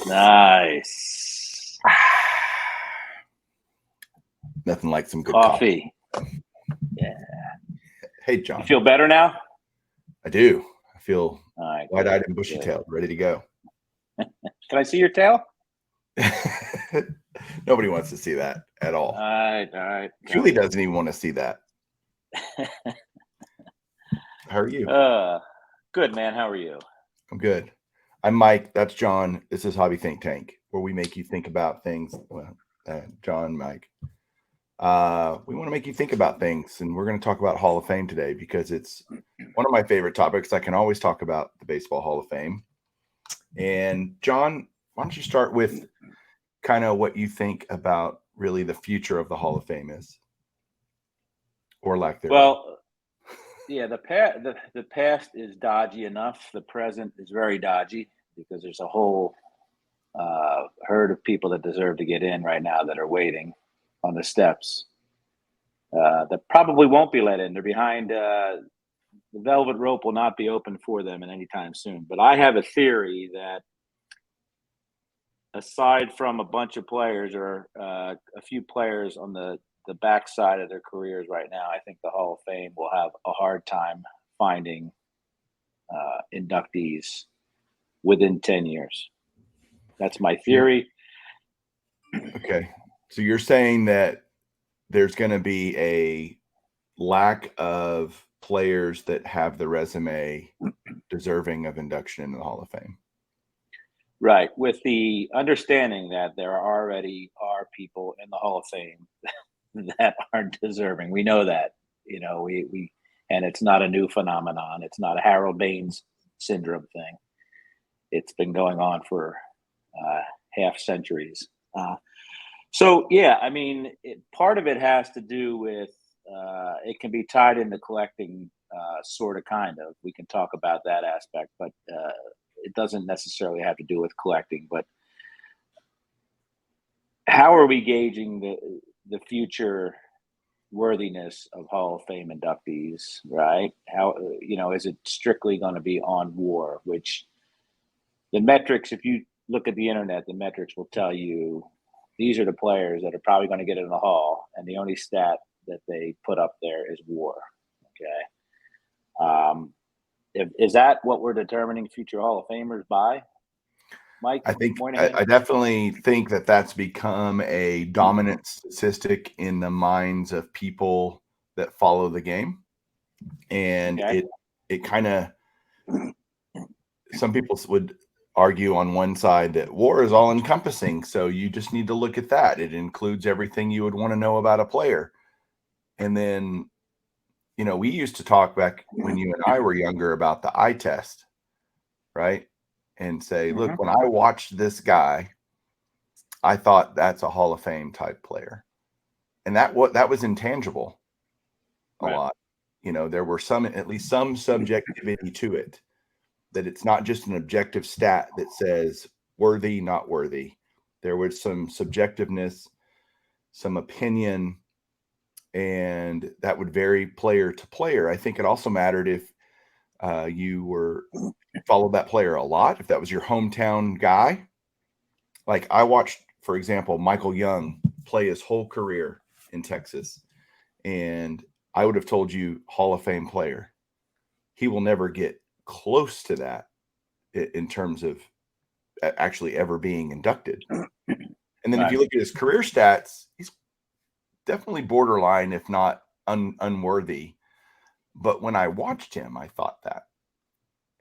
Nice. Nothing like some good coffee. Yeah. Hey, John. You feel better now? I do. I feel right, wide-eyed and bushy-tailed, ready to go. Can I see your tail? Nobody wants to see that at all. All right. Julie doesn't even want to see that. How are you? Good, man. How are you? I'm good. I'm Mike. That's John. This is Hobby Think Tank, where we make you think about things. Well, John, Mike. We want to make you think about things, and we're going to talk about Hall of Fame today because it's one of my favorite topics. I can always talk about the Baseball Hall of Fame. And John, why don't you start with kind of what you think about really the future of the Hall of Fame is, or lack thereof? Well, yeah, the past is dodgy enough. The present is very dodgy because there's a whole herd of people that deserve to get in right now that are waiting on the steps that probably won't be let in. They're behind the velvet rope will not be open for them at any time soon. But I have a theory that aside from a bunch of players or a few players on the backside of their careers right now, I think the Hall of Fame will have a hard time finding inductees within 10 years. That's my theory. Okay. So you're saying that there's going to be a lack of players that have the resume deserving of induction into the Hall of Fame. Right. With the understanding that there already are people in the Hall of Fame that aren't deserving. We know that, we and it's not a new phenomenon. It's not a Harold Baines syndrome thing. It's been going on for half centuries. So, yeah, I mean, part of it has to do with it can be tied into collecting sort of, kind of. We can talk about that aspect, but it doesn't necessarily have to do with collecting. But how are we gauging the future worthiness of Hall of Fame inductees, right? How, is it strictly going to be on WAR, which the metrics, if you look at the internet, the metrics will tell you these are the players that are probably going to get in the Hall, and the only stat that they put up there is WAR. Okay. Is that what we're determining future Hall of Famers by? Mike, I definitely think that that's become a dominant statistic in the minds of people that follow the game. And it kind of, some people would argue on one side that WAR is all encompassing. So you just need to look at that. It includes everything you would want to know about a player. And then, we used to talk back when you and I were younger about the eye test, right? And say, look, when I watched this guy, I thought that's a Hall of Fame type player. And that was intangible a lot. There were at least some subjectivity to it, that it's not just an objective stat that says worthy, not worthy. There was some subjectiveness, some opinion, and that would vary player to player. I think it also mattered if you followed that player a lot, if that was your hometown guy. Like I watched, for example, Michael Young play his whole career in Texas, and I would have told you Hall of Fame player. He will never get close to that in terms of actually ever being inducted. And then if you look at his career stats, he's definitely borderline, if not unworthy. But when I watched him, I thought that.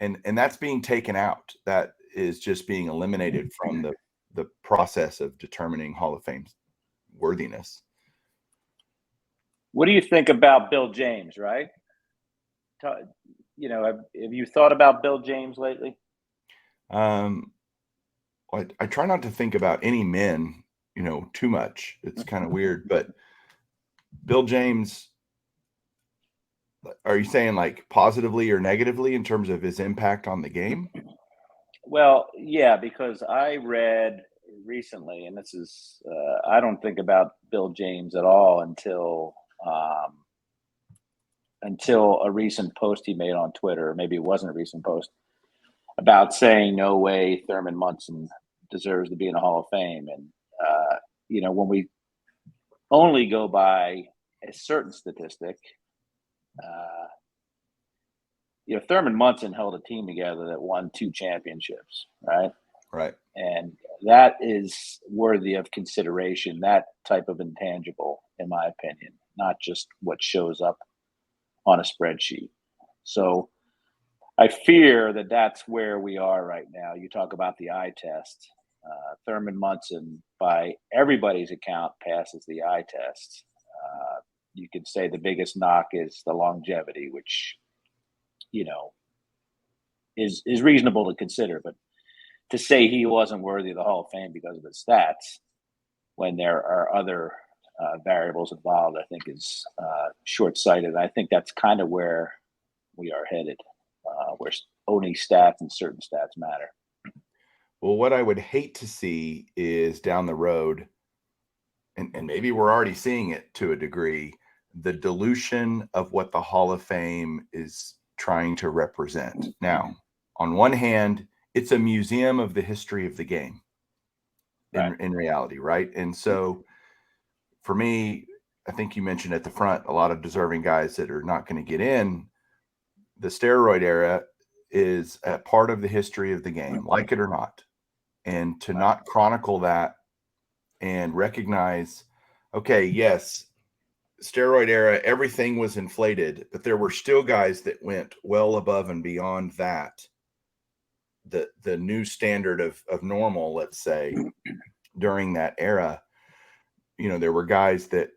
And that's being taken out. That is just being eliminated from the process of determining Hall of Fame's worthiness. What do you think about Bill James, right? Have you thought about Bill James lately? I try not to think about any men, too much. It's kind of weird, but Bill James, are you saying like positively or negatively in terms of his impact on the game? Well, yeah, because I read recently, and this is, I don't think about Bill James at all until a recent post he made on Twitter. Maybe it wasn't a recent post about saying no way Thurman Munson deserves to be in the Hall of Fame. And, when we only go by a certain statistic, Thurman Munson held a team together that won 2 championships, right? Right. And that is worthy of consideration, that type of intangible, in my opinion, not just what shows up on a spreadsheet. So I fear that that's where we are right now. You talk about the eye test. Thurman Munson, by everybody's account, passes the eye test. You could say the biggest knock is the longevity, which, is reasonable to consider. But to say he wasn't worthy of the Hall of Fame because of his stats, when there are other variables involved, I think is short-sighted. I think that's kind of where we are headed, where only stats and certain stats matter. Well, what I would hate to see is down the road, and maybe we're already seeing it to a degree, the dilution of what the Hall of Fame is trying to represent. Now, on one hand, it's a museum of the history of the game in reality, right? And so for me, I think you mentioned at the front a lot of deserving guys that are not going to get in. The steroid era is a part of the history of the game, like it or not. And to not chronicle that and recognize, okay, yes, steroid era, everything was inflated, but there were still guys that went well above and beyond that. The new standard of normal, let's say, during that era, there were guys that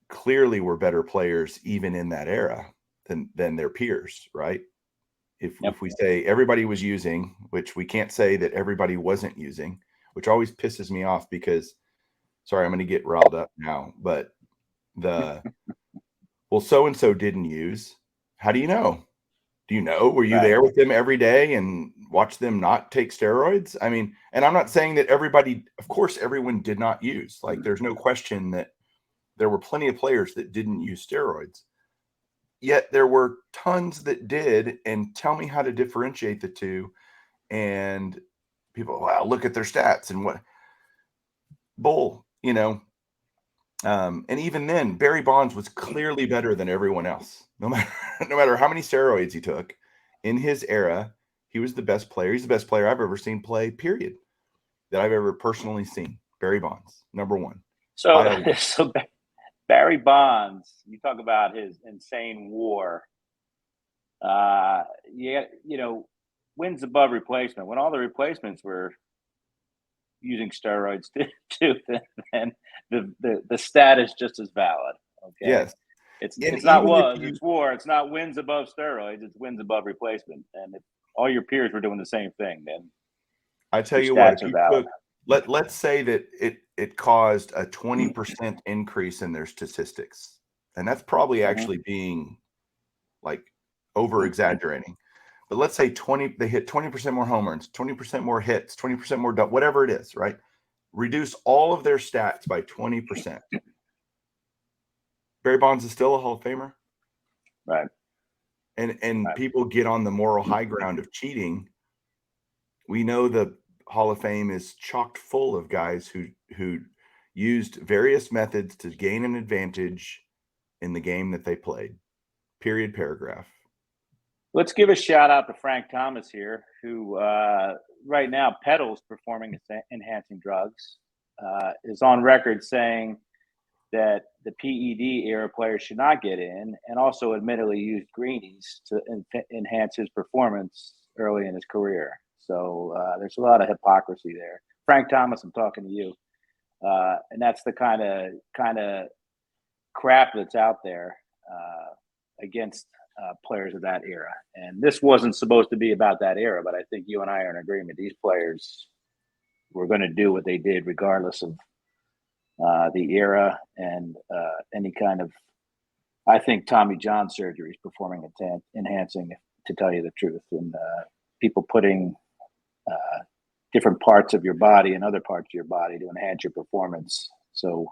clearly were better players even in that era than their peers, right? If we say everybody was using, which we can't say that everybody wasn't using, which always pisses me off because, sorry, I'm going to get riled up now, but well, so-and-so didn't use. How do you know? Do you know? Were you there with them every day and watch them not take steroids? I mean, and I'm not saying that everybody, of course, everyone did not use. Like, there's no question that there were plenty of players that didn't use steroids. Yet there were tons that did. And tell me how to differentiate the two. And people, wow, look at their stats and what bull, and even then, Barry Bonds was clearly better than everyone else. No matter how many steroids he took in his era, he was the best player. He's the best player I've ever seen play, period, that I've ever personally seen. Barry Bonds, number one. So Barry Bonds, you talk about his insane WAR. Wins above replacement. When all the replacements were using steroids too, then the stat is just as valid. Okay. Yes. It's not it's WAR. It's not wins above steroids. It's wins above replacement. And if all your peers were doing the same thing, then I tell you what, if you took, let's say that it caused a 20% increase in their statistics, and that's probably actually being like over exaggerating. But let's say they hit 20% more home runs, 20% more hits, 20% more, whatever it is, right? Reduce all of their stats by 20%. Barry Bonds is still a Hall of Famer. Right. And people get on the moral high ground of cheating. We know the Hall of Fame is chock full of guys who used various methods to gain an advantage in the game that they played. Period, paragraph. Let's give a shout out to Frank Thomas here, who right now peddles performance-enhancing drugs, is on record saying that the PED era players should not get in, and also admittedly used greenies to enhance his performance early in his career. So there's a lot of hypocrisy there. Frank Thomas, I'm talking to you. And that's the kind of crap that's out there against players of that era. And this wasn't supposed to be about that era, but I think you and I are in agreement. These players were going to do what they did regardless of the era and any kind of, I think, Tommy John surgery is performing enhancing, to tell you the truth, and people putting different parts of your body and other parts of your body to enhance your performance. So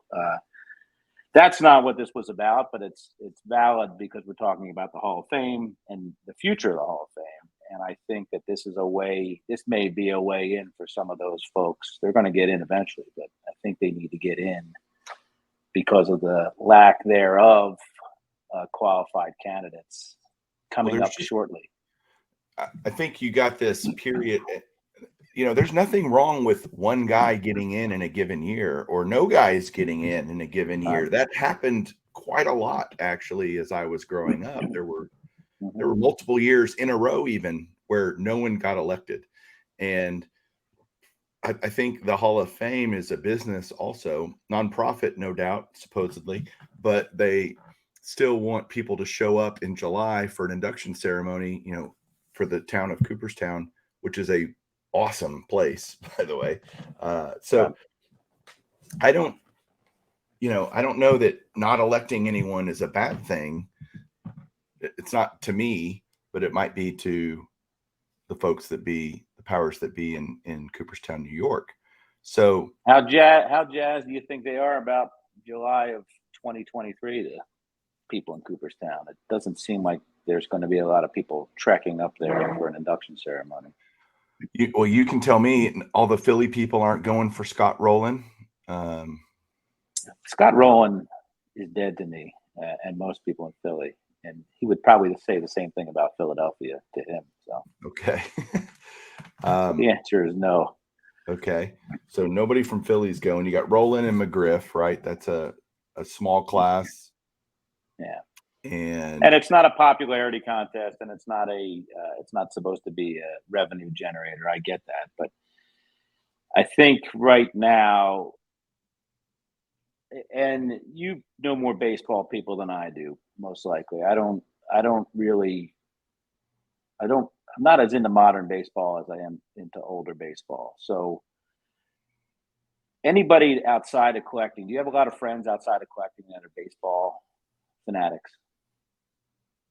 that's not what this was about, but it's valid because we're talking about the Hall of Fame and the future of the Hall of Fame. And I think that this may be a way in for some of those folks. They're going to get in eventually, but I think they need to get in because of the lack thereof qualified candidates coming up shortly. I think you got this period. There's nothing wrong with one guy getting in a given year, or no guys getting in a given year. That happened quite a lot, actually, as I was growing up. There were multiple years in a row even where no one got elected. And I think the Hall of Fame is a business also, nonprofit, no doubt, supposedly, but they still want people to show up in July for an induction ceremony, for the town of Cooperstown, which is a awesome place, by the way. So I don't know that not electing anyone is a bad thing. It's not to me, but it might be to the folks that be the powers that be in Cooperstown, New York. So how jazzed do you think they are about July of 2023? The people in Cooperstown. It doesn't seem like there's going to be a lot of people trekking up there for an induction ceremony. You can tell me all the Philly people aren't going for Scott Rowland. Scott Rowland is dead to me, and most people in Philly. And he would probably say the same thing about Philadelphia to him. So okay. The answer is no. Okay. So nobody from Philly's going. You got Rowland and McGriff, right? That's a small class. Yeah. And it's not a popularity contest, and it's not supposed to be a revenue generator. I get that, but I think right now, and you know more baseball people than I do, most likely. I'm not as into modern baseball as I am into older baseball. So anybody outside of collecting, do you have a lot of friends outside of collecting that are baseball fanatics?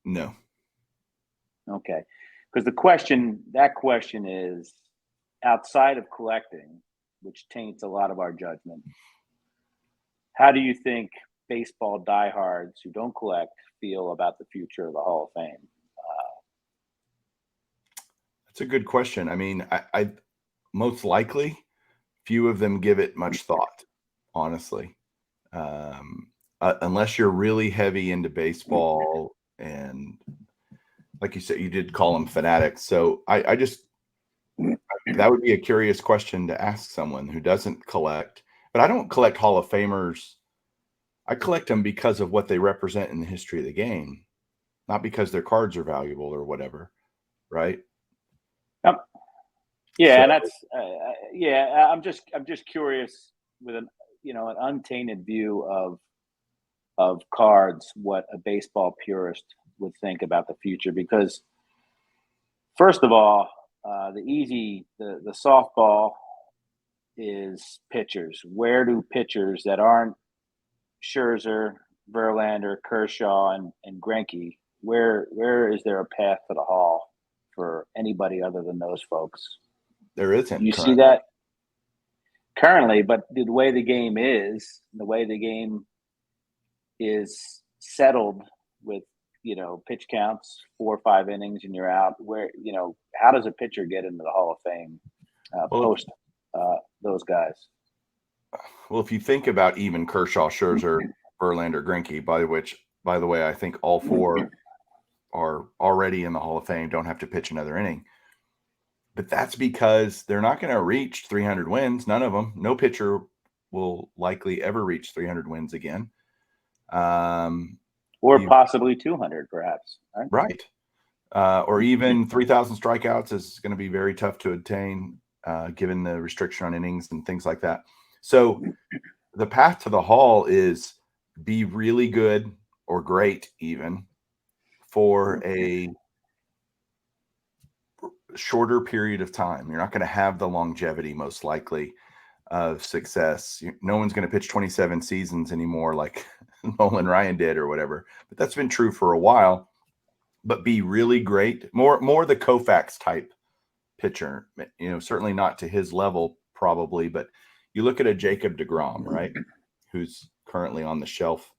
No. Okay. Because that question is outside of collecting, which taints a lot of our judgment. How do you think baseball diehards who don't collect feel about the future of the Hall of Fame? That's a good question. I mean, I most likely few of them give it much thought, honestly. Unless you're really heavy into baseball, and like you said, you did call them fanatics. So I just, that would be a curious question to ask someone who doesn't collect. But I don't collect Hall of Famers. I collect them because of what they represent in the history of the game, not because their cards are valuable or whatever, right? Yep. Yeah, so, and that's I'm just curious with an untainted view of cards, what a baseball purist would think about the future. Because first of all, the softball is pitchers. Where do pitchers that aren't Scherzer, Verlander, Kershaw, and Greinke, where is there a path to the Hall for anybody other than those folks? There isn't. You see that currently, but the way the game is settled with, pitch counts, 4 or 5 innings and you're out. Where, how does a pitcher get into the Hall of Fame post those guys? Well, if you think about even Kershaw, Scherzer, Verlander, Greinke, by the way, I think all 4 are already in the Hall of Fame, don't have to pitch another inning. But that's because they're not going to reach 300 wins. None of them. No pitcher will likely ever reach 300 wins again. Or possibly 200, perhaps. Right. Or even 3,000 strikeouts is going to be very tough to attain, given the restriction on innings and things like that. So the path to the Hall is be really good or great even for a shorter period of time. You're not going to have the longevity, most likely, of success. No one's going to pitch 27 seasons anymore like Nolan Ryan did or whatever, but that's been true for a while. But be really great, more the Koufax type pitcher, certainly not to his level probably, but you look at a Jacob deGrom, right, who's currently on the shelf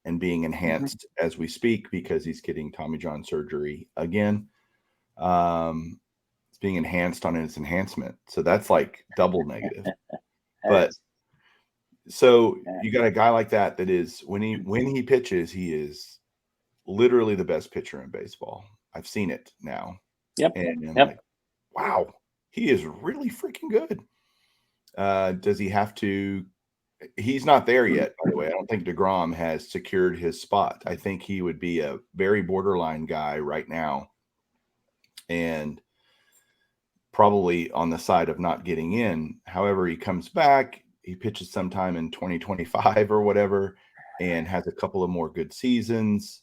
and being enhanced as we speak because he's getting Tommy John surgery again. It's being enhanced on its enhancement. So that's like double negative. But so you got a guy like that is when he pitches, he is literally the best pitcher in baseball. I've seen it now. Yep. And I'm like, wow, he is really freaking good. Does he have to? He's not there yet, by the way. I don't think DeGrom has secured his spot. I think he would be a very borderline guy right now, and probably on the side of not getting in. However, he comes back, he pitches sometime in 2025 or whatever, and has a couple of more good seasons.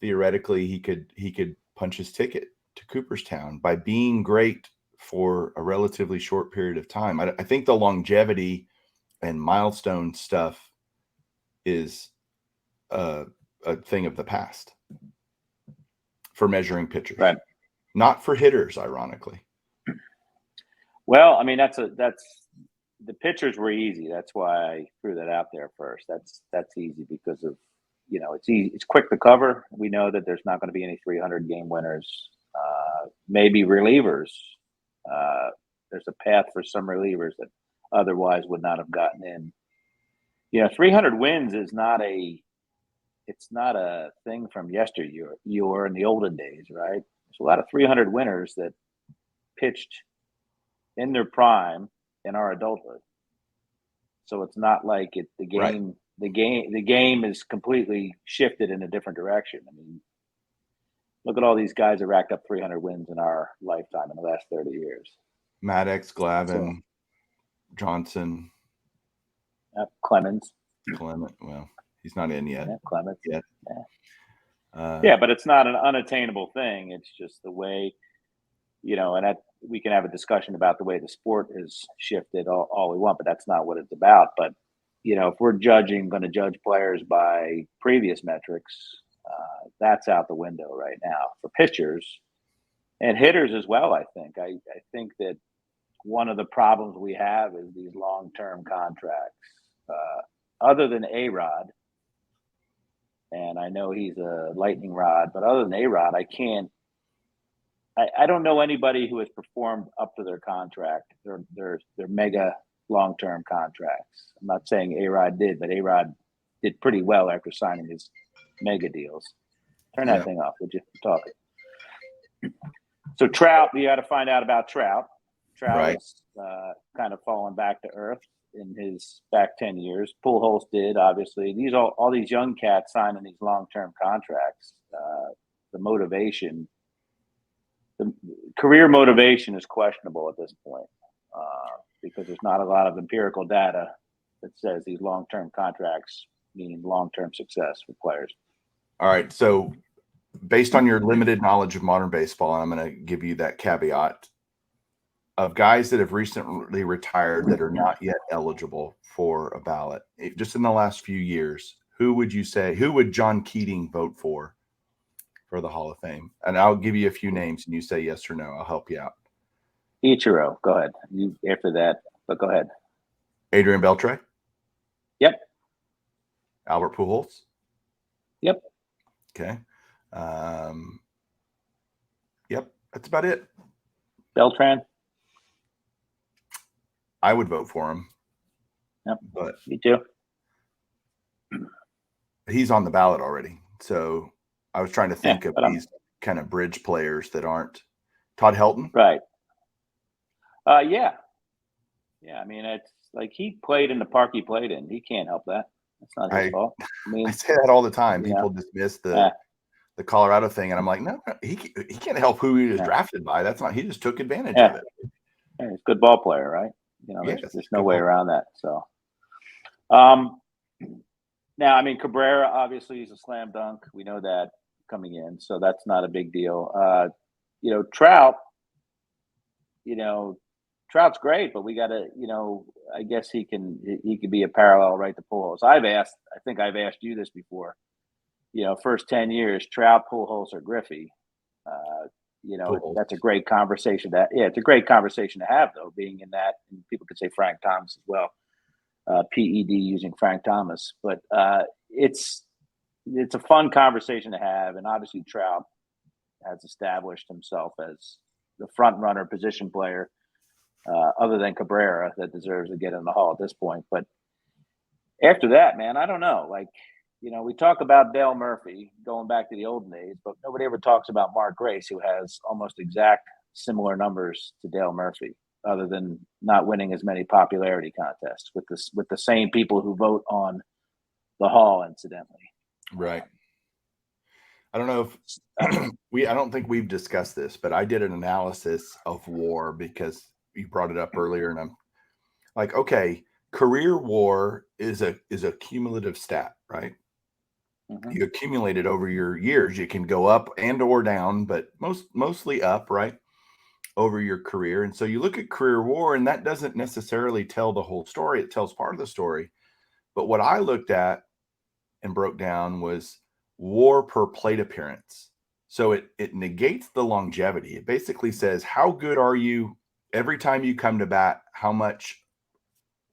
Theoretically, he could punch his ticket to Cooperstown by being great for a relatively short period of time. I think the longevity and milestone stuff is a thing of the past for measuring pitchers, right? Not for hitters, ironically. Well, I mean, that's the pitchers were easy. That's why I threw that out there first. That's easy because of, it's easy. It's quick to cover. We know that there's not going to be any 300 game winners. Maybe relievers. There's a path for some relievers that otherwise would not have gotten in. 300 wins is not a thing from yesteryear. You were in the olden days, right? There's a lot of 300 winners that pitched in their prime in our adulthood. So it's not like the game. Right. The game is completely shifted in a different direction. I mean, look at all these guys that racked up 300 wins in our lifetime in the last 30 years. Maddox, Glavine, Johnson, Clemens. Well, he's not in yet. Yeah, Clemens. Yet. Yeah, but it's not an unattainable thing. It's just the way, and we can have a discussion about the way the sport has shifted all we want, but that's not what it's about. But, if we're going to judge players by previous metrics, that's out the window right now for pitchers and hitters as well. I think that one of the problems we have is these long-term contracts. Other than A-Rod, and I know he's a lightning rod, but other than A-Rod, I don't know anybody who has performed up to their contract, their mega long-term contracts. I'm not saying A-Rod did, but A-Rod did pretty well after signing his mega deals. Turn that thing off, would you? Talk. So Trout, you got to find out about Trout. Trout is kind of fallen back to earth in his back 10 years. Pujols did, obviously. All these young cats signing these long-term contracts. The motivation, the career motivation is questionable at this point because there's not a lot of empirical data that says these long-term contracts mean long-term success for players. All right. So based on your limited knowledge of modern baseball, and I'm going to give you that caveat, of guys that have recently retired that are not yet eligible for a ballot, just in the last few years, who would John Keating vote for the Hall of Fame? And I'll give you a few names and you say yes or no. I'll help you out. Ichiro, go ahead. You after that, but go ahead. Adrian Beltre? Yep. Albert Pujols? Yep. Okay. Yep. That's about it. Beltran? I would vote for him. Yep. But me too. He's on the ballot already. So I was trying to think of these kind of bridge players that aren't. Todd Helton? Right. Yeah. I mean, it's like he played in the park he played in. He can't help that. That's not his fault. I mean, I say that all the time. People dismiss the Colorado thing, and I'm like, no, he can't help who he was drafted by. That's not. He just took advantage of it. Yeah, he's a good ball player, right? There's no way around that. So, now, I mean, Cabrera obviously is a slam dunk. We know that coming in, so that's not a big deal. Trout. Trout's great, but we got to, I guess he can be a parallel right to Pujols. I think I've asked you this before. First 10 years, Trout, Pujols, or Griffey. That's a great conversation. It's a great conversation to have, though, being in that. And people could say Frank Thomas as well. PED using Frank Thomas, but it's a fun conversation to have, and obviously Trout has established himself as the front runner position player, other than Cabrera, that deserves to get in the Hall at this point. But after that, man, I don't know. Like, we talk about Dale Murphy going back to the olden days, but nobody ever talks about Mark Grace, who has almost exact similar numbers to Dale Murphy, other than not winning as many popularity contests with the same people who vote on the Hall, incidentally. Right. I don't know if I don't think we've discussed this, but I did an analysis of WAR because you brought it up earlier, and I'm like, okay, career WAR is a cumulative stat, right? Mm-hmm. You accumulate it over your years. You can go up and or down, but mostly up, right? Over your career. And so you look at career WAR, and that doesn't necessarily tell the whole story. It tells part of the story. But what I looked at and broke down was WAR per plate appearance. So it negates the longevity. It basically says, how good are you every time you come to bat? How much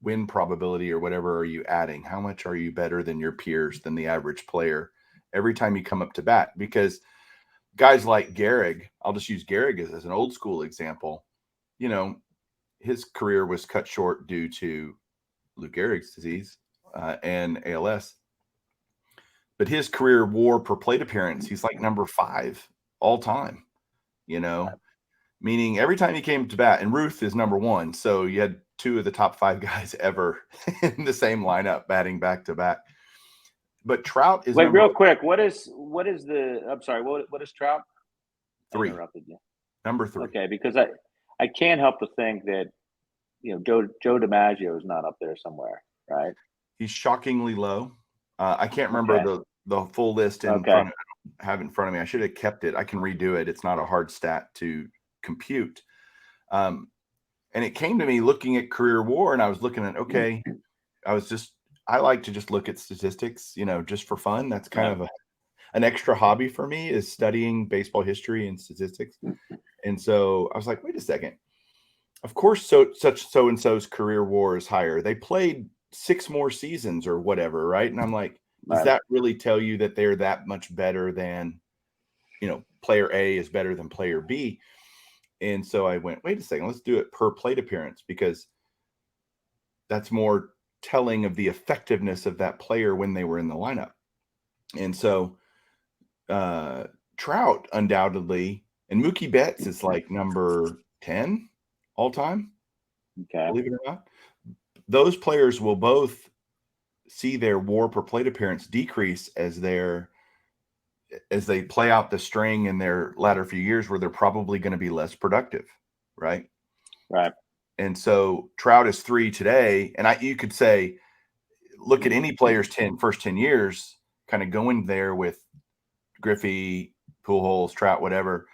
win probability or whatever are you adding? How much are you better than your peers, than the average player every time you come up to bat? Because guys like Gehrig, I'll just use Gehrig as an old school example. His career was cut short due to Lou Gehrig's disease and ALS. But his career WAR per plate appearance, he's like number 5 all time, meaning every time he came to bat, and Ruth is number 1. So you had 2 of the top 5 guys ever in the same lineup batting back to back. But Trout is real quick. What is Trout? 3. I interrupted you. Number 3. Okay, because I can't help but think that Joe DiMaggio is not up there somewhere, right? He's shockingly low. I can't remember the full list in front of have in front of me. I should have kept it. I can redo it. It's not a hard stat to compute. And it came to me looking at career WAR, and I was looking at, I like to just look at statistics, just for fun. That's kind of an extra hobby for me, is studying baseball history and statistics. And so I was like, wait a second. Of course, so-and-so's career WAR is higher. They played 6 more seasons or whatever, right? And I'm like, does that really tell you that they're that much better than, player A is better than player B? And so I went, wait a second, let's do it per plate appearance, because that's more telling of the effectiveness of that player when they were in the lineup. And so Trout undoubtedly, and Mookie Betts is like number 10 all time. Okay. Believe it or not. Those players will both see their WAR per plate appearance decrease as they play out the string in their latter few years, where they're probably going to be less productive, right? Right. And so Trout is 3 today, and you could say, look at any player's first 10 years, kind of going there with Griffey, Pujols, Trout, whatever.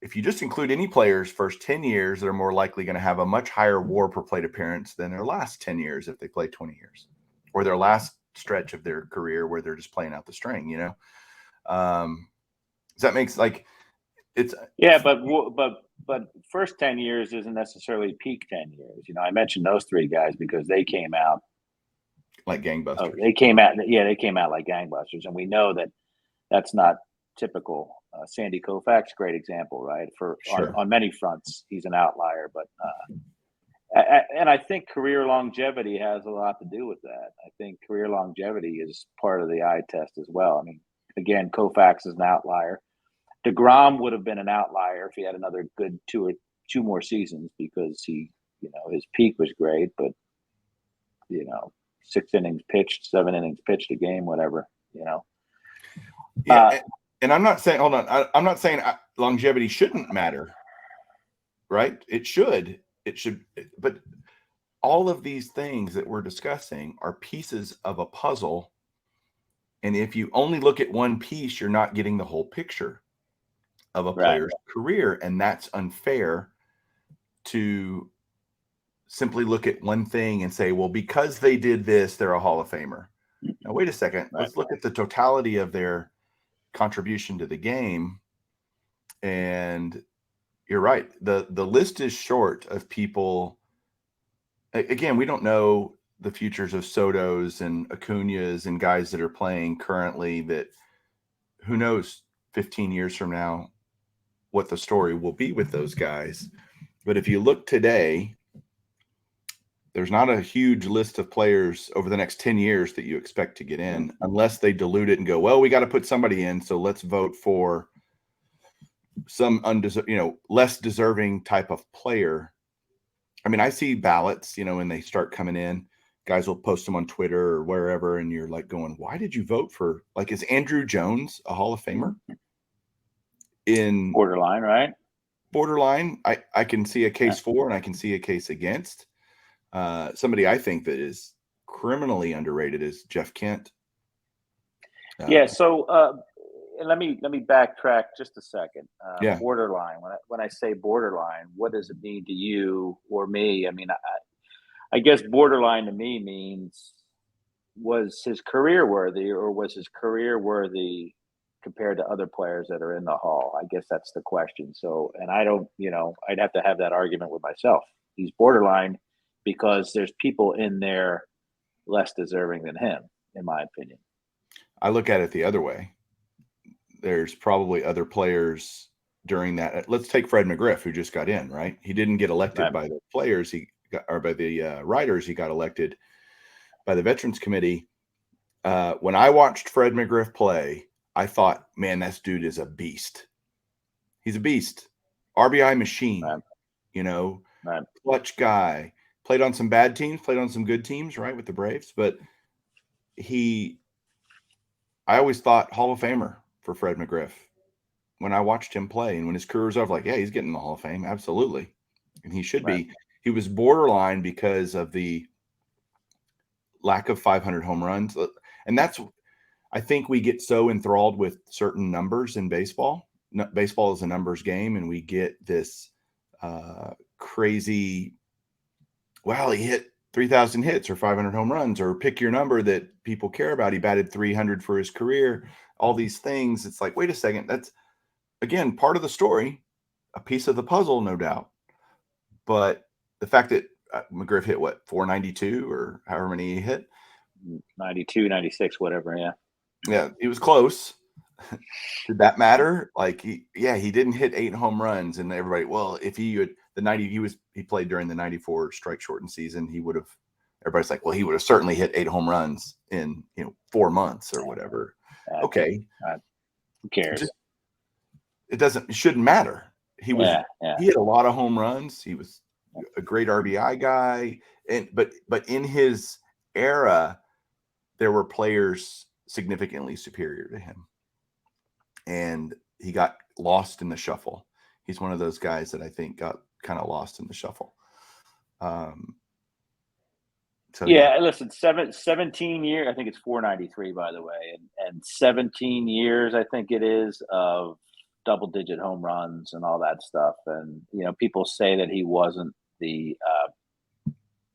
If you just include any player's first 10 years, they're more likely going to have a much higher WAR per plate appearance than their last 10 years if they play 20 years, or their last stretch of their career where they're just playing out the string, Does that make it's but first 10 years isn't necessarily peak 10 years. I mentioned those 3 guys because they came out like gangbusters. They came out like gangbusters, and we know that that's not typical. Sandy Koufax, great example, right? On many fronts, he's an outlier, but and I think career longevity has a lot to do with that. I think career longevity is part of the eye test as well. I mean, again, Koufax is an outlier. DeGrom would have been an outlier if he had another good 2 more seasons, because his peak was great, but 6 innings pitched, 7 innings pitched a game, whatever. Yeah, and I'm not saying, hold on, I'm not saying longevity shouldn't matter, right? It should, but all of these things that we're discussing are pieces of a puzzle. And if you only look at one piece, you're not getting the whole picture of a player's career. And that's unfair to simply look at one thing and say, well, because they did this, they're a Hall of Famer. Now, wait a second. Let's look at the totality of their contribution to the game. And you're right. The list is short of people. Again, we don't know the futures of Sotos and Acuñas and guys that are playing currently, that who knows 15 years from now what the story will be with those guys. But if you look today, there's not a huge list of players over the next 10 years that you expect to get in unless they dilute it and go, well, we got to put somebody in, so let's vote for some less deserving type of player. I mean, I see ballots, when they start coming in, guys will post them on Twitter or wherever, and you're like going, why did you vote for, like, is Andrew Jones a Hall of Famer? In borderline, right? Borderline. I can see a case for, and I can see a case against. Somebody I think that is criminally underrated is Jeff Kent. So let me backtrack just a second. Borderline. When I say borderline, what does it mean to you or me? I mean, I guess borderline to me means, was his career worthy, or was his career worthy compared to other players that are in the Hall? I guess that's the question. So, and I don't, I'd have to have that argument with myself. He's borderline because there's people in there less deserving than him, in my opinion. I look at it the other way. There's probably other players during that. Let's take Fred McGriff, who just got in, right? He didn't get elected by the players, by the writers. He got elected by the Veterans Committee. When I watched Fred McGriff play, I thought, man, this dude is a beast. He's a beast. RBI machine, clutch guy. Played on some bad teams, played on some good teams, right, with the Braves. But I always thought Hall of Famer for Fred McGriff when I watched him play. And when his career was over, like, yeah, he's getting the Hall of Fame. Absolutely. And he should be. He was borderline because of the lack of 500 home runs. And I think we get so enthralled with certain numbers in baseball. Baseball is a numbers game, and we get this crazy, well, he hit 3,000 hits or 500 home runs, or pick your number that people care about. He batted 300 for his career, all these things. It's like, wait a second. That's, again, part of the story, a piece of the puzzle, no doubt. But the fact that McGriff hit, 492 or however many he hit? 92, 96, whatever, yeah. Yeah, he was close. Did that matter? Like, he didn't hit 8 home runs, and everybody, well, if he had he played during the 94 strike shortened season, he would have, everybody's like, well, he would have certainly hit 8 home runs in 4 months or whatever. Okay. Who cares? It shouldn't matter. He hit a lot of home runs. He was a great RBI guy. But in his era, there were players significantly superior to him. And he got lost in the shuffle. He's one of those guys that I think got kind of lost in the shuffle. Listen, 17 years, I think it's 493, by the way, and 17 years, I think it is, of double-digit home runs and all that stuff. And, people say that he wasn't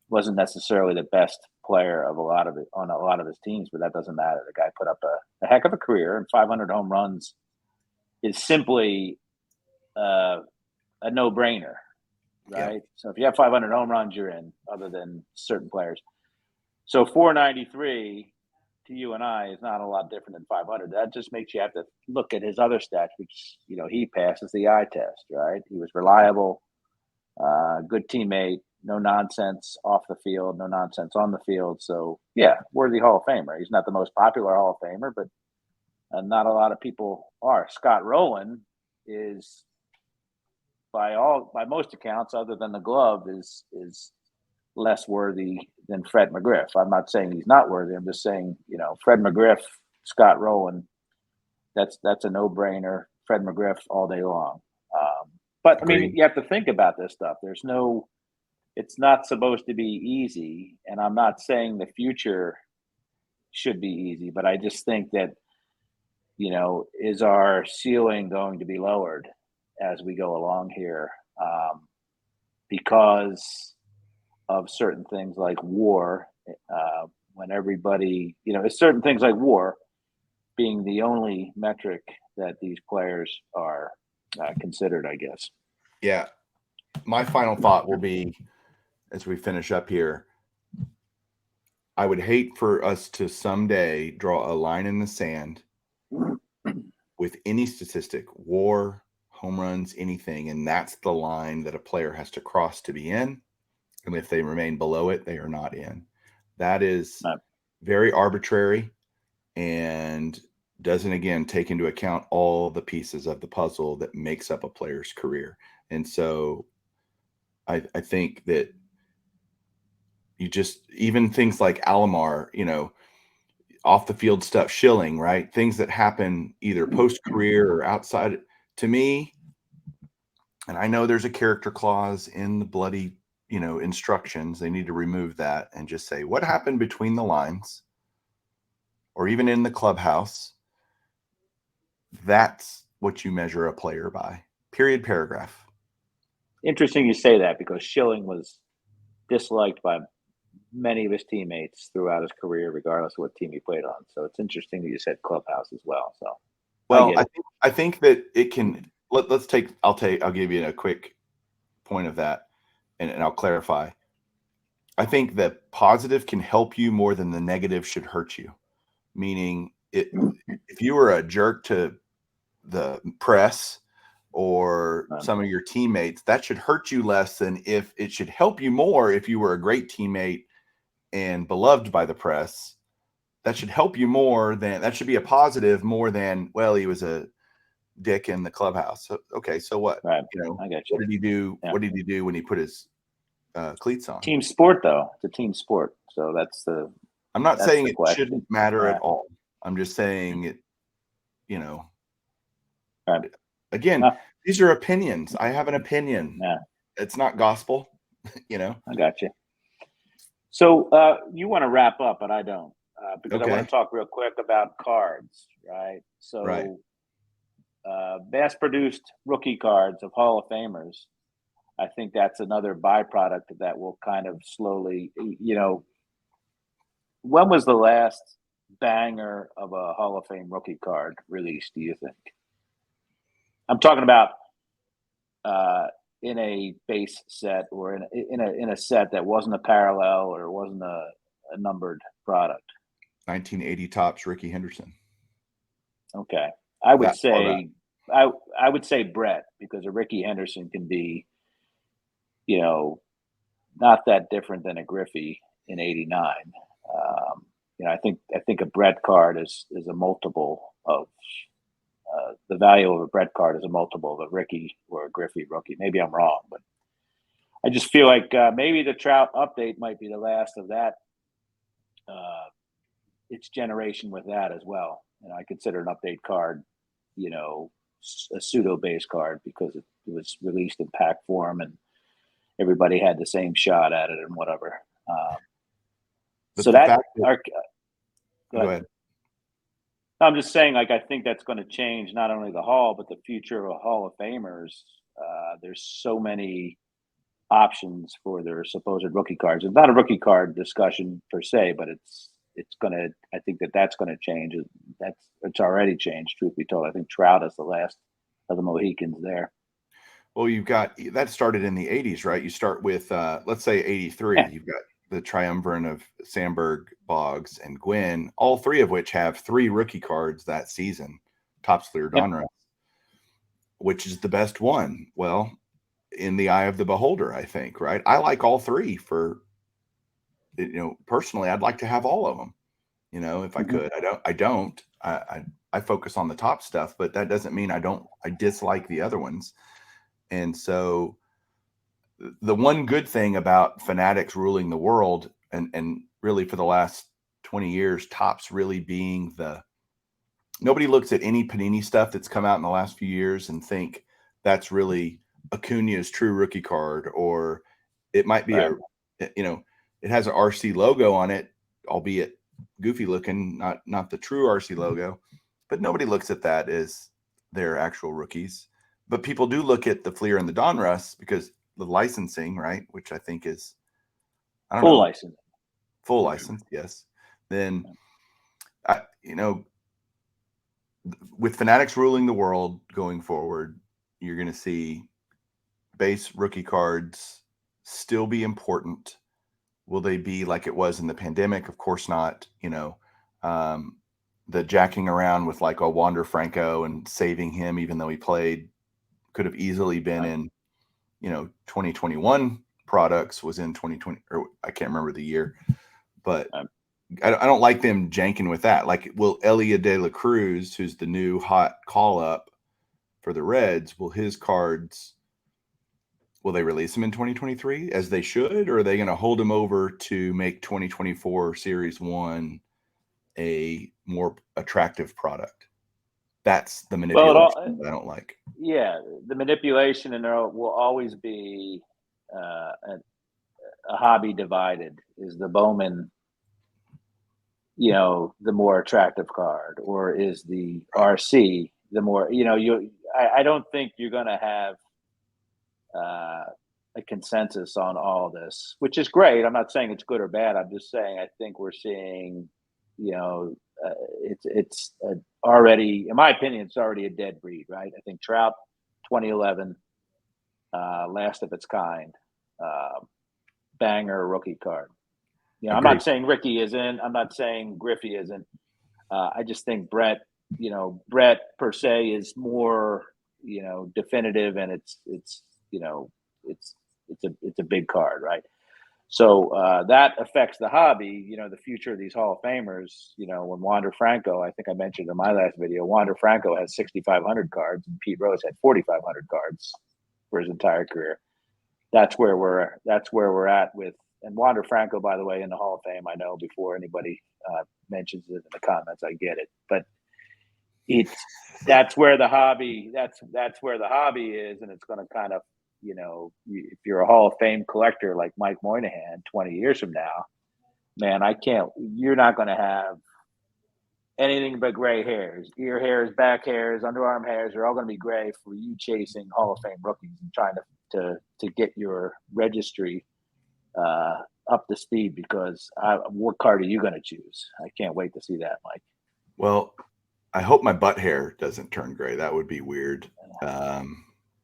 necessarily the best player on a lot of his teams, but that doesn't matter. The guy put up a heck of a career, and 500 home runs is simply a no-brainer, right? Yeah. So if you have 500 home runs, you're in, other than certain players. So 493 to you and I is not a lot different than 500. That just makes you have to look at his other stats, which, he passes the eye test, right? He was reliable, good teammate, no nonsense off the field, no nonsense on the field. So, worthy Hall of Famer. He's not the most popular Hall of Famer, but not a lot of people are. Scott Rowland is, by most accounts, other than the glove, is less worthy than Fred McGriff. I'm not saying he's not worthy. I'm just saying, Fred McGriff, Scott Rowland, that's a no-brainer. Fred McGriff all day long. But I mean, you have to think about this stuff. It's not supposed to be easy, and I'm not saying the future should be easy, but I just think that, is our ceiling going to be lowered as we go along here because of certain things like war, when everybody, it's certain things like war being the only metric that these players are considered, I guess. Yeah. My final thought will be, as we finish up here, I would hate for us to someday draw a line in the sand with any statistic, war, home runs, anything. And that's the line that a player has to cross to be in. And if they remain below it, they are not in. That is very arbitrary and doesn't, again, take into account all the pieces of the puzzle that makes up a player's career. And so I think that you just, even things like Alomar, off the field stuff, shilling, right? Things that happen either post-career or outside. To me, and I know there's a character clause in the bloody, instructions. They need to remove that and just say what happened between the lines or even in the clubhouse. That's what you measure a player by. Period, paragraph. Interesting you say that, because Schilling was disliked by many of his teammates throughout his career, regardless of what team he played on. So it's interesting that you said clubhouse as well. So, well, I think that it can. I'll give you a quick point of that, and I'll clarify. I think that positive can help you more than the negative should hurt you. Meaning, if you were a jerk to the press or some of your teammates, that should hurt you less than if it should help you more if you were a great teammate and beloved by the press. That should help you more than, that should be a positive more than, well, he was a dick in the clubhouse. So, okay, so what? Right. I got you. What did he do? Yeah. What did he do when he put his cleats on? Team sport, though. It's a team sport. So that's the. I'm not saying it shouldn't matter at all. I'm just saying it, Right. Again, these are opinions. I have an opinion. Yeah. It's not gospel, I got you. So you want to wrap up, but I don't, because I want to talk real quick about cards, right? So mass-produced rookie cards of Hall of Famers, I think that's another byproduct that will kind of slowly, when was the last banger of a Hall of Fame rookie card released, do you think? I'm talking about in a base set or in a set that wasn't a parallel or wasn't a numbered product. 1980 Topps Ricky Henderson. Okay, I would say Brett, because a Ricky Henderson can be, not that different than a Griffey in '89. I think a Brett card is a multiple of. The value of a Brett card is a multiple of a Ricky or a Griffey rookie. Maybe I'm wrong, but I just feel like maybe the Trout update might be the last of that. Its generation with that as well. I consider an update card, a pseudo base card, because it was released in pack form and everybody had the same shot at it and whatever. So that. Go ahead. I'm just saying, I think that's going to change not only the Hall, but the future of Hall of Famers. There's so many options for their supposed rookie cards. It's not a rookie card discussion per se, but it's going to. I think that's going to change. It's already changed. Truth be told, I think Trout is the last of the Mohicans there. Well, you've got that started in the '80s, right? You start with let's say '83. Yeah. You've got the triumvirate of Sandberg, Boggs, and Gwynn, all three of which have 3 rookie cards that season. Topps Clear Donruss, which is the best one? Well, in the eye of the beholder, I think, right? I like all 3 for, personally, I'd like to have all of them, if I could. I don't. I focus on the top stuff, but that doesn't mean I dislike the other ones. And so the one good thing about Fanatics ruling the world, and really for the last 20 years, Topps really being nobody looks at any Panini stuff that's come out in the last few years and think that's really Acuna's true rookie card, or it might be it has an RC logo on it, albeit goofy looking, not the true RC logo, but nobody looks at that as their actual rookies. But people do look at the Fleer and the Donruss because the licensing, right, which I think is full license. Full license, yes. Then, with Fanatics ruling the world going forward, you're going to see base rookie cards still be important. Will they be like it was in the pandemic? Of course not. The jacking around with like a Wander Franco and saving him, even though he played could have easily been in, 2021 products, was in 2020, or I can't remember the year, but I don't like them janking with that. Like, will Elia De La Cruz, who's the new hot call up for the Reds, will his cards, will they release them in 2023 as they should, or are they going to hold them over to make 2024 Series 1 a more attractive product? That's the manipulation that I don't like. Yeah, the manipulation, and there will always be a hobby divided. Is the Bowman, the more attractive card, or is the RC the more? I don't think you're going to have a consensus on all this, which is great. I'm not saying it's good or bad. I'm just saying I think we're seeing, it's already, in my opinion, it's already a dead breed, right? I think Trout, 2011, last of its kind, banger rookie card. I'm not saying Ricky isn't. I'm not saying Griffey isn't. I just think Brett per se is more, definitive, and it's a big card, right? So that affects the hobby, the future of these Hall of Famers. When Wander Franco, I think I mentioned in my last video, Wander Franco has 6,500 cards, and Pete Rose had 4,500 cards for his entire career. That's where we're at with. And Wander Franco, by the way, in the Hall of Fame, I know before anybody mentions it in the comments, I get it, but that's where the hobby is, and it's going to kind of, if you're a Hall of Fame collector like Mike Moynihan 20 years from now, man, you're not going to have anything but gray hairs, ear hairs, back hairs, underarm hairs. They're all going to be gray for you chasing Hall of Fame rookies and trying to get your registry up to speed, because what card are you going to choose? I can't wait to see that, Mike. Well, I hope my butt hair doesn't turn gray. That would be weird.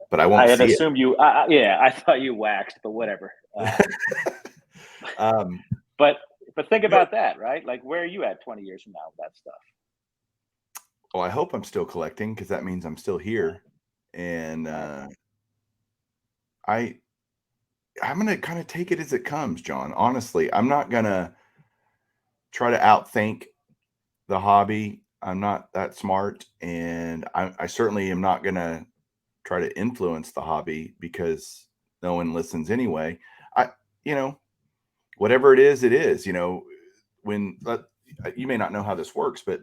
But I won't. I had assumed you. I thought you waxed, but whatever. But think about that, right? Like, where are you at 20 years from now with that stuff? Well, I hope I'm still collecting, because that means I'm still here, and I'm going to kind of take it as it comes, John. Honestly, I'm not going to try to outthink the hobby. I'm not that smart, and I certainly am not going to try to influence the hobby, because no one listens anyway. Whatever it is, it is. When you may not know how this works, but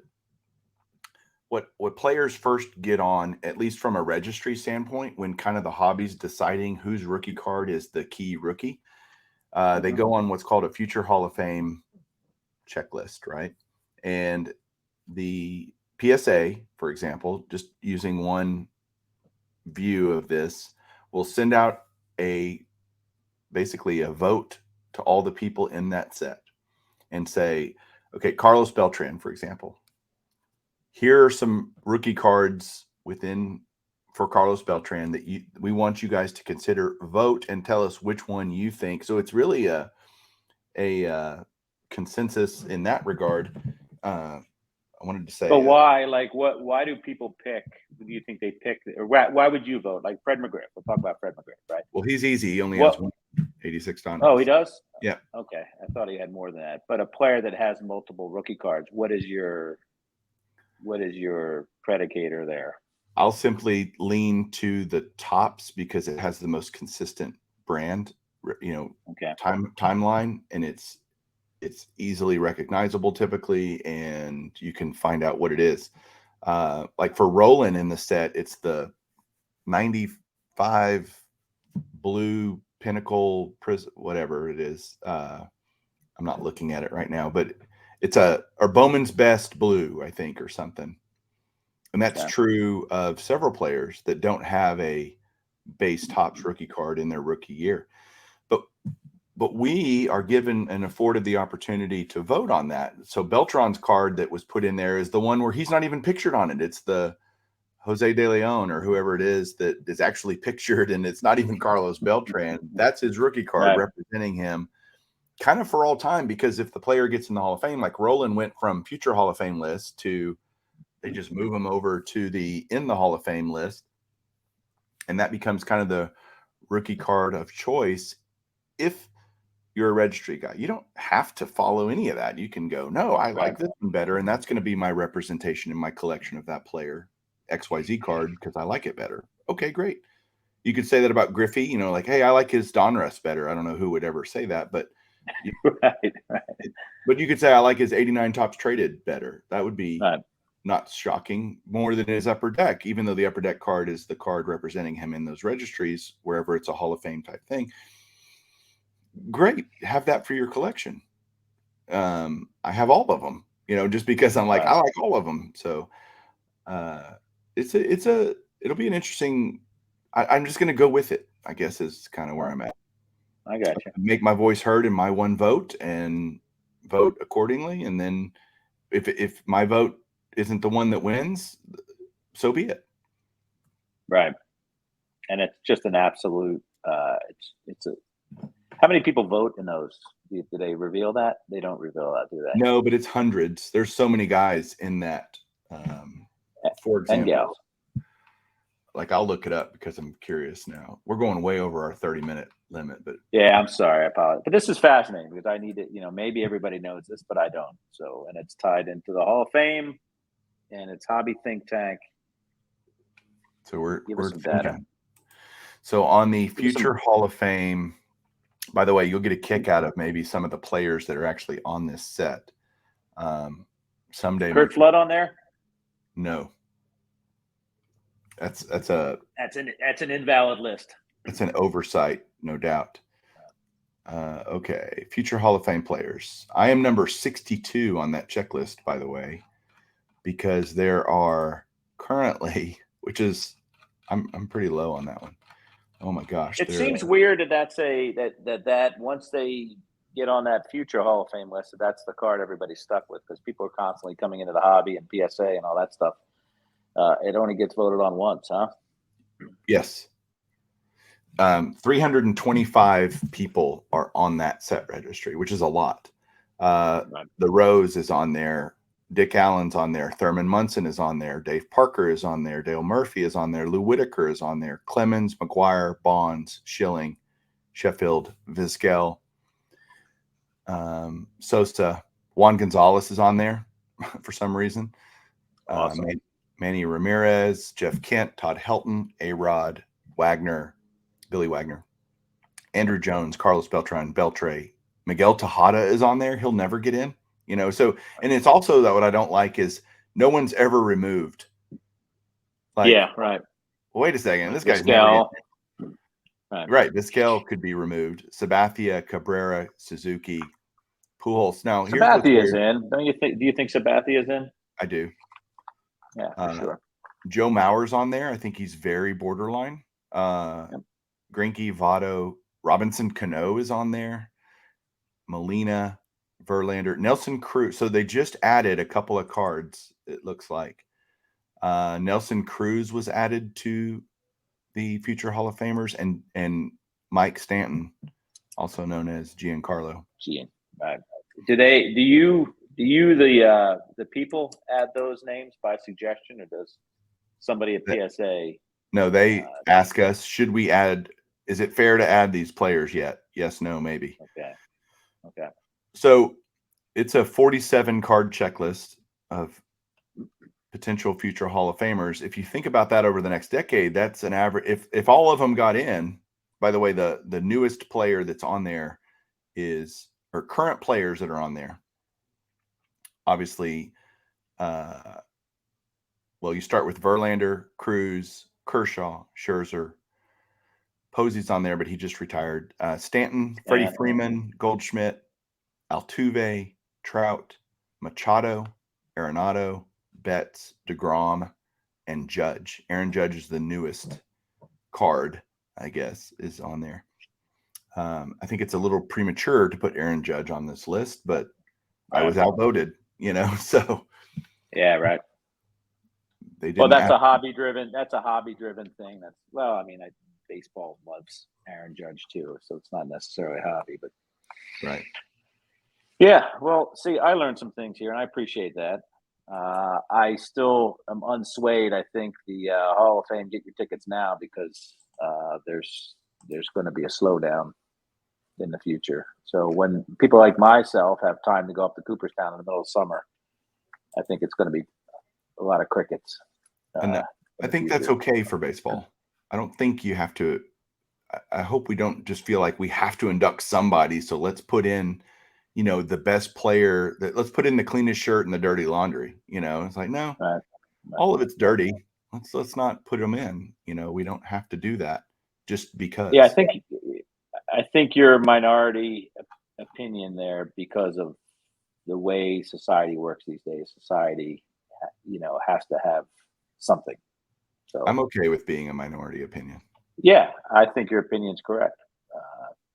what players first get on, at least from a registry standpoint, when kind of the hobby's deciding whose rookie card is the key rookie, they go on what's called a future Hall of Fame checklist, right? And the PSA, for example, just using one view of this, will send out basically a vote to all the people in that set and say, okay, Carlos Beltran, for example, here are some rookie cards for Carlos Beltran that we want you guys to consider, vote, and tell us which one you think. So it's really a consensus in that regard. I wanted to say, but why? Like, why do people pick? Do you think they pick? Or why would you vote? Like Fred McGriff. We'll talk about Fred McGriff, right? Well, he's easy. He only has 186 times. Oh, he does? Yeah. Okay, I thought he had more than that. But a player that has multiple rookie cards, what is your predicator there? I'll simply lean to the tops, because it has the most consistent brand, timeline, and it's easily recognizable typically, and you can find out what it is. Like for Roland in the set, it's the 95 blue Pinnacle Prism, whatever it is. I'm not looking at it right now, but it's or Bowman's Best Blue, I think, or something. And that's true of several players that don't have a base Topps rookie card in their rookie year. But we are given and afforded the opportunity to vote on that. So Beltran's card that was put in there is the one where he's not even pictured on it. It's the Jose De Leon or whoever it is that is actually pictured, and it's not even Carlos Beltran. That's his rookie card representing him kind of for all time, because if the player gets in the Hall of Fame, like Roland went from future Hall of Fame list to they just move him over to in the Hall of Fame list. And that becomes kind of the rookie card of choice if you're a registry guy. You don't have to follow any of that. You can go, no, I like this one better, and that's going to be my representation in my collection of that player, XYZ card, because I like it better. Okay, great. You could say that about Griffey, you know, like, hey, I like his Donruss better. I don't know who would ever say that, but but you could say I like his 89 tops traded better. That would be not shocking, more than his upper deck, even though the upper deck card is the card representing him in those registries, wherever it's a Hall of Fame type thing. Great, have that for your collection. I have all of them, you know, just because I'm like, I like all of them. So it'll be an interesting. I'm just going to go with it, I guess, is kind of where I'm at. I got you. Make my voice heard in my one vote and vote accordingly. And then if my vote isn't the one that wins, so be it. Right. And it's just an absolute, how many people vote in those? Do they reveal that? They don't reveal that, do they? No, but it's hundreds. There's so many guys in that. For example, and gals. Like I'll look it up because I'm curious now. We're going way over our 30-minute limit, but yeah, I'm sorry, I apologize. But this is fascinating because I need it. You know, maybe everybody knows this, but I don't. So, and it's tied into the Hall of Fame, and it's Hobby Think Tank. So we're some data. So on the future Hall of Fame, by the way, you'll get a kick out of maybe some of the players that are actually on this set. Someday, Kurt Flood on there? No. That's an invalid list. It's an oversight, no doubt. Okay, future Hall of Fame players. I am number 62 on that checklist, by the way, because there are currently, which is I'm pretty low on that one. Oh my gosh! It seems weird that once they get on that future Hall of Fame list, that's the card everybody's stuck with because people are constantly coming into the hobby and PSA and all that stuff. It only gets voted on once, huh? Yes. 325 people are on that set registry, which is a lot. The Rose is on there. Dick Allen's on there. Thurman Munson is on there. Dave Parker is on there. Dale Murphy is on there. Lou Whitaker is on there. Clemens, McGuire, Bonds, Schilling, Sheffield, Vizquel, Sosa. Juan Gonzalez is on there for some reason. Awesome. Manny Ramirez, Jeff Kent, Todd Helton, A-Rod, Wagner, Billy Wagner, Andrew Jones, Carlos Beltran, Beltre, Miguel Tejada is on there. He'll never get in, you know. So, and it's also that what I don't like is no one's ever removed. Like, yeah, right. Wait a second, this guy's never in. Right. Vizquel could be removed. Sabathia, Cabrera, Suzuki, Pujols. Now, Sabathia's in. Don't you think? Do you think Sabathia's in? I do. Yeah, for sure. Joe Mauer's on there. I think he's very borderline. Greinke, Votto, Robinson Cano is on there. Molina, Verlander, Nelson Cruz. So they just added a couple of cards, it looks like. Nelson Cruz was added to the future Hall of Famers, and Mike Stanton, also known as Giancarlo. Right. Do you the people add those names by suggestion, or does somebody at PSA? No, they ask us, should we add, is it fair to add these players yet? Yes, no, maybe. Okay. So it's a 47 card checklist of potential future Hall of Famers. If you think about that over the next decade, that's an average. If all of them got in, by the way, the newest player that's on there is, or current players that are on there, obviously, well, you start with Verlander, Cruz, Kershaw, Scherzer. Posey's on there, but he just retired. Stanton, Freddie Freeman, Goldschmidt, Altuve, Trout, Machado, Arenado, Betts, DeGrom, and Judge. Aaron Judge is the newest card, I guess, is on there. I think it's a little premature to put Aaron Judge on this list, but I was outvoted, you know, so. Yeah, right. That's a hobby-driven thing. Baseball loves Aaron Judge too, so it's not necessarily a hobby, but right. Yeah, well, see, I learned some things here, and I appreciate that. I still am unswayed. I think the Hall of Fame, get your tickets now because there's going to be a slowdown in the future. So when people like myself have time to go up to Cooperstown in the middle of summer, I think it's going to be a lot of crickets. And I think that's okay for baseball. I don't think you have to. I hope we don't just feel like we have to induct somebody. So let's put in, the best player. Let's put in the cleanest shirt and the dirty laundry. It's like, no, Right. all of it's dirty. Let's not put them in. We don't have to do that just because. Yeah, I think you're a minority opinion there because of the way society works these days. Society, has to have something. So I'm okay with being a minority opinion. Yeah, I think your opinion's correct.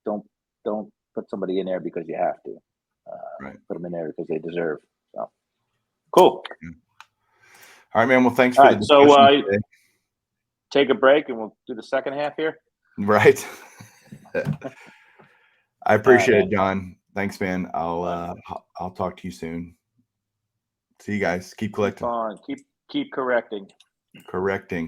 Don't put somebody in there because you have to. Right. Put them in there because they deserve. So cool. Yeah. All right, man. Well, thanks for the discussion. So take a break and we'll do the second half here. Right. I appreciate it, John. Thanks, man. I'll talk to you soon. See you guys. Keep collecting. Keep correcting.